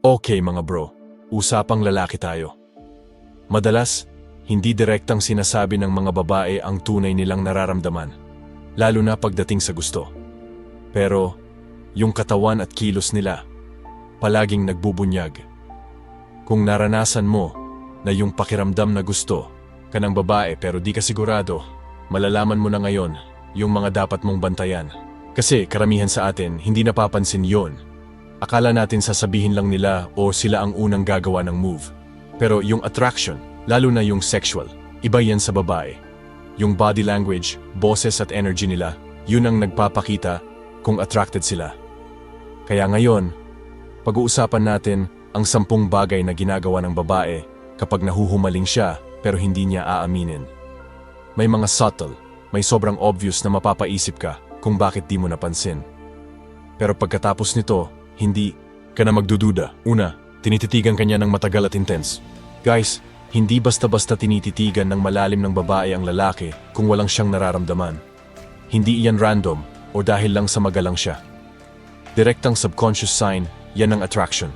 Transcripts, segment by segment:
Okay mga bro, usapang lalaki tayo. Madalas, hindi direktang sinasabi ng mga babae ang tunay nilang nararamdaman, lalo na pagdating sa gusto. Pero, yung katawan at kilos nila, palaging nagbubunyag. Kung naranasan mo na yung pakiramdam na gusto ka ng babae pero di ka sigurado, malalaman mo na ngayon yung mga dapat mong bantayan. Kasi karamihan sa atin hindi napapansin yon. Akala natin sasabihin lang nila o sila ang unang gagawa ng move. Pero yung attraction, lalo na yung sexual, iba yan sa babae. Yung body language, boses at energy nila, yun ang nagpapakita kung attracted sila. Kaya ngayon, pag-uusapan natin ang 10 bagay na ginagawa ng babae kapag nahuhumaling siya pero hindi niya aaminin. May mga subtle, may sobrang obvious na mapapaisip ka kung bakit di mo napansin. Pero pagkatapos nito, hindi ka na magdududa. Una, tinititigan kanya ng matagal at intense. Guys, hindi basta-basta tinititigan ng malalim ng babae ang lalaki kung walang siyang nararamdaman. Hindi iyan random o dahil lang sa magalang siya. Direktang subconscious sign, yan ang attraction.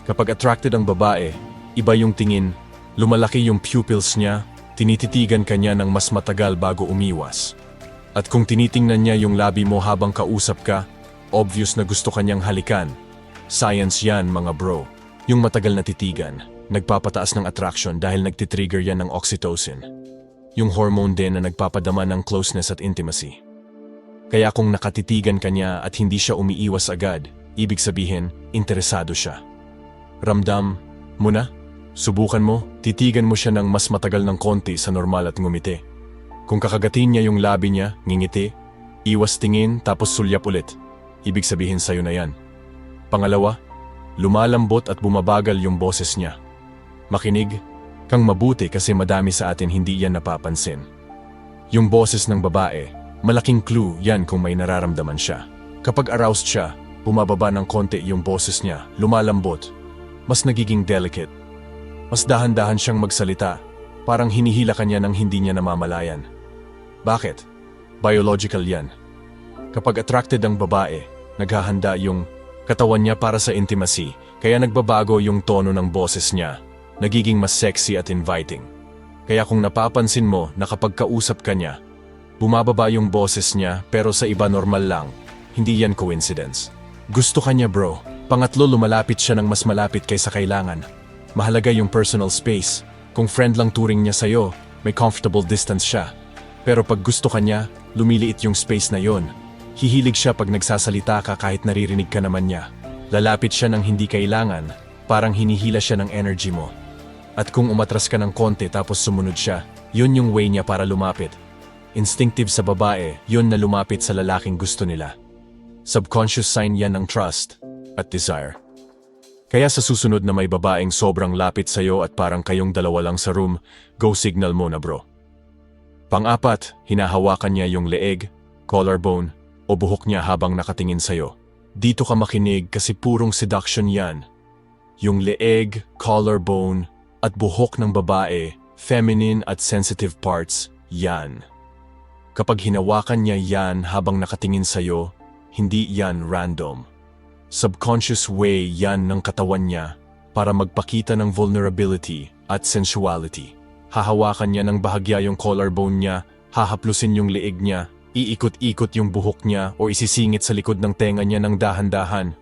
Kapag attracted ang babae, iba yung tingin, lumalaki yung pupils niya, tinititigan kanya ng mas matagal bago umiwas. At kung tinitingnan niya yung labi mo habang kausap ka, obvious na gusto kanyang halikan. Science yan mga bro. Yung matagal na titigan, nagpapataas ng attraction dahil nagtitrigger yan ng oxytocin. Yung hormone din na nagpapadama ng closeness at intimacy. Kaya kung nakatitigan kanya at hindi siya umiiwas agad, ibig sabihin, interesado siya. Ramdam mo na? Subukan mo, titigan mo siya ng mas matagal ng konti sa normal at ngumiti. Kung kakagatin niya yung labi niya, ngingiti, iwas tingin tapos sulyap ulit. Ibig sabihin sa'yo na yan. Pangalawa, lumalambot at bumabagal yung boses niya. Makinig kang mabuti kasi madami sa atin hindi yan napapansin. Yung boses ng babae, malaking clue yan kung may nararamdaman siya. Kapag aroused siya, bumababa ng konti yung boses niya, lumalambot, mas nagiging delicate. Mas dahan-dahan siyang magsalita, parang hinihila kanya ng hindi niya namamalayan. Bakit? Biological yan. Kapag attracted ang babae, naghahanda yung katawan niya para sa intimacy, kaya nagbabago yung tono ng boses niya, nagiging mas sexy at inviting. Kaya kung napapansin mo na kapag kausap ka niya, bumababa yung boses niya pero sa iba normal lang, hindi yan coincidence. Gusto ka niya bro. Pangatlo, lumalapit siya ng mas malapit kaysa kailangan. Mahalaga yung personal space. Kung friend lang turing niya sa'yo, may comfortable distance siya. Pero pag gusto ka niya, lumiliit yung space na yon. Hihilig siya pag nagsasalita ka kahit naririnig ka naman niya. Lalapit siya ng hindi kailangan, parang hinihila siya ng energy mo. At kung umatras ka ng konti tapos sumunod siya, yun yung way niya para lumapit. Instinctive sa babae, yun na lumapit sa lalaking gusto nila. Subconscious sign yan ng trust at desire. Kaya sa susunod na may babaeng sobrang lapit sa'yo at parang kayong dalawa lang sa room, go signal mo na bro. Pang-apat, hinahawakan niya yung leeg, collarbone, o buhok niya habang nakatingin sa'yo. Dito ka makinig kasi purong seduction yan. Yung leeg, collarbone, at buhok ng babae, feminine at sensitive parts, yan. Kapag hinawakan niya yan habang nakatingin sa'yo, hindi yan random. Subconscious way yan ng katawan niya para magpakita ng vulnerability at sensuality. Hahawakan niya ng bahagya yung collarbone niya, hahaplusin yung leeg niya, iikot-ikot yung buhok niya o isisingit sa likod ng tenga niya ng dahan-dahan.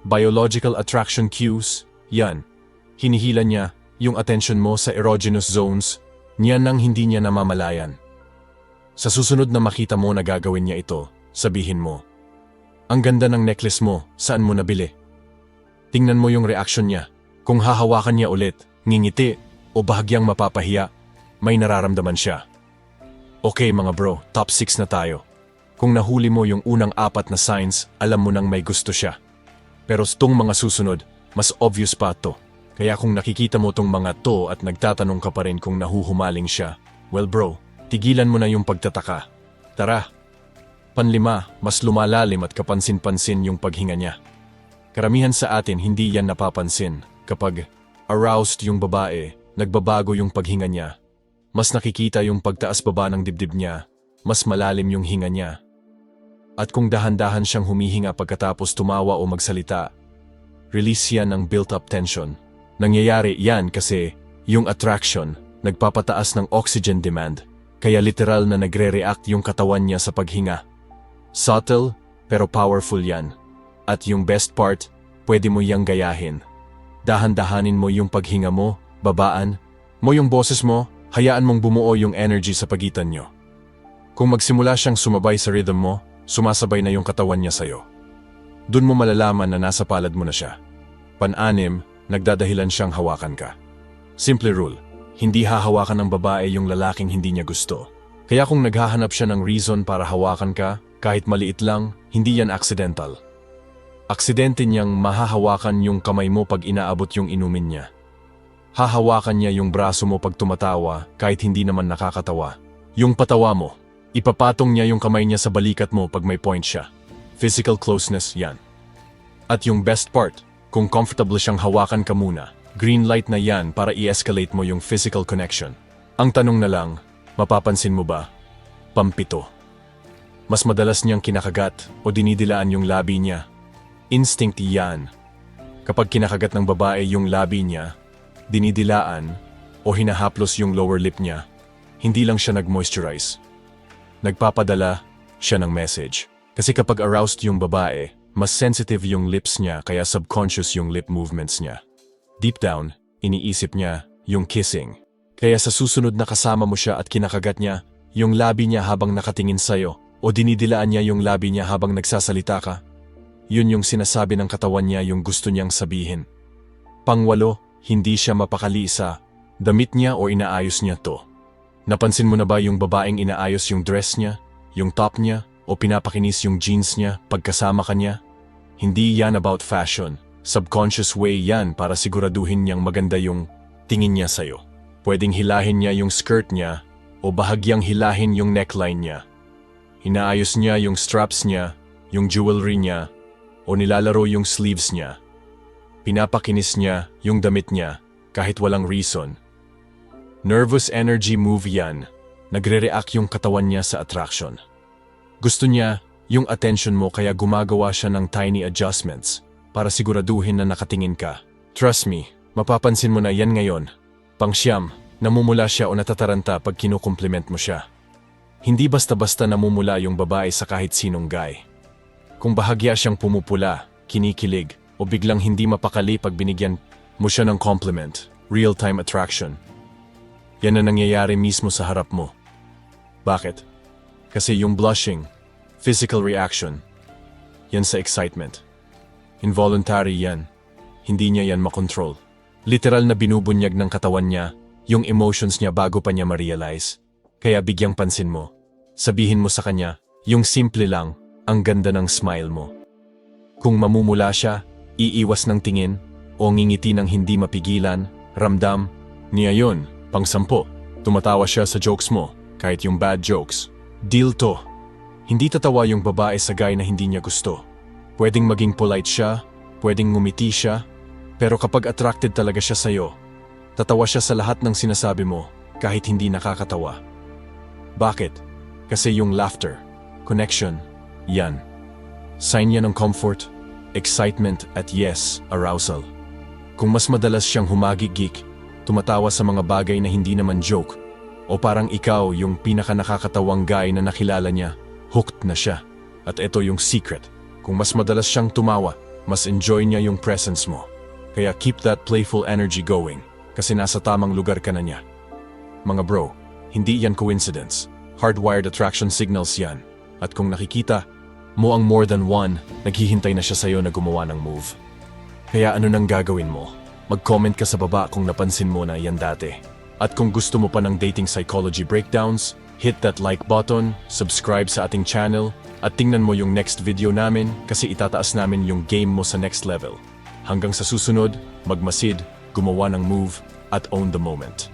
Biological attraction cues, yan. Hinihila niya yung attention mo sa erogenous zones, niyan nang hindi niya namamalayan. Sa susunod na makita mo na gagawin niya ito, sabihin mo, "Ang ganda ng necklace mo, saan mo nabili?" Tingnan mo yung reaction niya. Kung hahawakan niya ulit, ngingiti, o bahagyang mapapahiya, may nararamdaman siya. Okay mga bro, top 6 na tayo. Kung nahuli mo yung unang 4 na signs, alam mo nang may gusto siya. Pero itong mga susunod, mas obvious pa to. Kaya kung nakikita mo tong mga to at nagtatanong ka pa rin kung nahuhumaling siya, well bro, tigilan mo na yung pagtataka. Tara! Panlima, mas lumalalim at kapansin-pansin yung paghinga niya. Karamihan sa atin hindi yan napapansin. Kapag aroused yung babae, nagbabago yung paghinga niya. Mas nakikita yung pagtaas-baba ng dibdib niya, mas malalim yung hinga niya. At kung dahan-dahan siyang humihinga pagkatapos tumawa o magsalita, release yan ng built-up tension. Nangyayari yan kasi yung attraction nagpapataas ng oxygen demand, kaya literal na nagre-react yung katawan niya sa paghinga. Subtle, pero powerful yan. At yung best part, pwede mo yang gayahin. Dahan-dahanin mo yung paghinga mo, babaan mo yung boses mo, hayaan mong bumuo yung energy sa pagitan nyo. Kung magsimula siyang sumabay sa rhythm mo, sumasabay na yung katawan niya sa'yo. Dun mo malalaman na nasa palad mo na siya. Pan-anim, nagdadahilan siyang hawakan ka. Simple rule, hindi hahawakan ng babae yung lalaking hindi niya gusto. Kaya kung naghahanap siya ng reason para hawakan ka, kahit maliit lang, hindi yan accidental. Aksidente niyang mahahawakan yung kamay mo pag inaabot yung inumin niya. Hahawakan niya yung braso mo pag tumatawa kahit hindi naman nakakatawa. Yung patawa mo, ipapatong niya yung kamay niya sa balikat mo pag may point siya. Physical closeness yan. At yung best part, kung comfortable siyang hawakan ka muna, green light na yan para i-escalate mo yung physical connection. Ang tanong na lang, mapapansin mo ba? Pampito. Mas madalas niyang kinakagat o dinidilaan yung labi niya. Instinct yan. Kapag kinakagat ng babae yung labi niya, dinidilaan o hinahaplos yung lower lip niya, hindi lang siya nag-moisturize. Nagpapadala siya ng message. Kasi kapag aroused yung babae, mas sensitive yung lips niya kaya subconscious yung lip movements niya. Deep down, iniisip niya yung kissing. Kaya sa susunod na kasama mo siya at kinakagat niya, yung labi niya habang nakatingin sa'yo o dinidilaan niya yung labi niya habang nagsasalita ka, yun yung sinasabi ng katawan niya yung gusto niyang sabihin. Pangwalo, hindi siya mapakali sa damit niya o inaayos niya to. Napansin mo na ba yung babaeng inaayos yung dress niya, yung top niya, o pinapakinis yung jeans niya pagkasama ka niya? Hindi yan about fashion. Subconscious way yan para siguraduhin niyang maganda yung tingin niya sa'yo. Pwedeng hilahin niya yung skirt niya o bahagyang hilahin yung neckline niya. Inaayos niya yung straps niya, yung jewelry niya, o nilalaro yung sleeves niya. Pinapakinis niya yung damit niya kahit walang reason. Nervous energy move yan. Nagre-react yung katawan niya sa attraction. Gusto niya yung attention mo kaya gumagawa siya ng tiny adjustments para siguraduhin na nakatingin ka. Trust me, mapapansin mo na yan ngayon. Pangsyam, namumula siya o natataranta pag kinukompliment mo siya. Hindi basta-basta namumula yung babae sa kahit sinong guy. Kung bahagya siyang pumupula, kinikilig, o biglang hindi mapakali pag binigyan mo siya ng compliment, real-time attraction. Yan na nangyayari mismo sa harap mo. Bakit? Kasi yung blushing, physical reaction, yan sa excitement. Involuntary yan. Hindi niya yan makontrol. Literal na binubunyag ng katawan niya yung emotions niya bago pa niya ma-realize. Kaya bigyang pansin mo. Sabihin mo sa kanya, yung simple lang, ang ganda ng smile mo. Kung mamumula siya, iiwas ng tingin, o ngingiti ng hindi mapigilan, ramdam niya yun, pang-10. Tumatawa siya sa jokes mo, kahit yung bad jokes. Deal to. Hindi tatawa yung babae sa guy na hindi niya gusto. Pwedeng maging polite siya, pwedeng ngumiti siya, pero kapag attracted talaga siya sa'yo, tatawa siya sa lahat ng sinasabi mo kahit hindi nakakatawa. Bakit? Kasi yung laughter, connection, yan. Sign yan ng comfort, excitement at yes, arousal. Kung mas madalas siyang humagigik, tumatawa sa mga bagay na hindi naman joke, o parang ikaw yung pinaka-nakakatawang guy na nakilala niya, hooked na siya. At ito yung secret. Kung mas madalas siyang tumawa, mas enjoy niya yung presence mo. Kaya keep that playful energy going, kasi nasa tamang lugar ka na niya. Mga bro, hindi yan coincidence. Hardwired attraction signals yan. At kung nakikita mo ang more than one, naghihintay na siya sa'yo na gumawa ng move. Kaya ano nang gagawin mo? Mag-comment ka sa baba kung napansin mo na yan dati. At kung gusto mo pa ng dating psychology breakdowns, hit that like button, subscribe sa ating channel, at tingnan mo yung next video namin kasi itataas namin yung game mo sa next level. Hanggang sa susunod, magmasid, gumawa ng move, at own the moment.